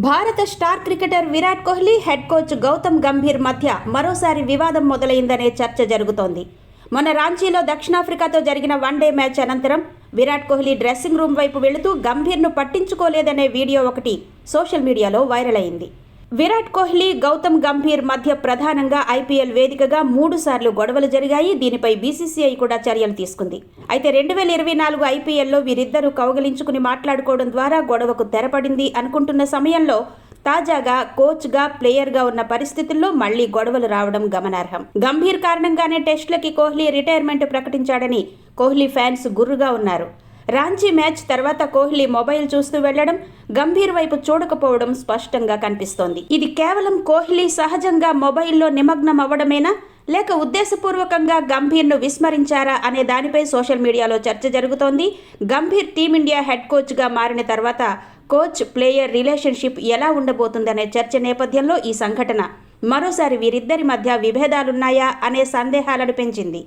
భారత star cricketer Virat Kohli head coach Gautam Gambhir మధ్య మరోసారి వివాదం మొదలైందనే చర్చ జరుగుతోంది. మొన్న రాంచీలో దక్షిణాఫ్రికాతో జరిగిన వన్డే మ్యాచ్ అనంతరం విరాట్ కోహ్లీ డ్రెస్సింగ్ రూమ్ వైపు వెళుతూ గంభీర్ను పట్టించుకోలేదనే వీడియో ఒకటి సోషల్ మీడియాలో వైరల్ అయింది. విరాట్ కోహ్లీ, గౌతమ్ గంభీర్ మధ్య ప్రధానంగా ఐపీఎల్ వేదికగా 3 సార్లు గొడవలు జరిగాయి. దీనిపై బీసీసీఐ కూడా చర్యలు తీసుకుంది. అయితే 2024 ఐపీఎల్లో వీరిద్దరూ కౌగిలించుకుని మాట్లాడుకోవడం ద్వారా గొడవకు తెరపడింది అనుకుంటున్న సమయంలో తాజాగా కోచ్గా, ప్లేయర్గా ఉన్న పరిస్థితుల్లో మళ్లీ గొడవలు రావడం గమనార్హం. గంభీర్ కారణంగానే టెస్టులకి కోహ్లీ రిటైర్మెంట్ ప్రకటించాడని కోహ్లీ ఫ్యాన్స్ గుర్రుగా ఉన్నారు. రాంచీ మ్యాచ్ తర్వాత కోహ్లీ మొబైల్ చూస్తూ వెళ్లడం, గంభీర్ వైపు చూడకపోవడం స్పష్టంగా కనిపిస్తోంది. ఇది కేవలం కోహ్లీ సహజంగా మొబైల్లో నిమగ్నం అవ్వడమేనా, లేక ఉద్దేశపూర్వకంగా గంభీర్ను విస్మరించారా అనే దానిపై సోషల్ మీడియాలో చర్చ జరుగుతోంది. గంభీర్ టీమిండియా హెడ్ కోచ్గా మారిన తర్వాత కోచ్, ప్లేయర్ రిలేషన్షిప్ ఎలా ఉండబోతుందనే చర్చ నేపథ్యంలో ఈ సంఘటన మరోసారి వీరిద్దరి మధ్య విభేదాలున్నాయా అనే సందేహాలను పెంచింది.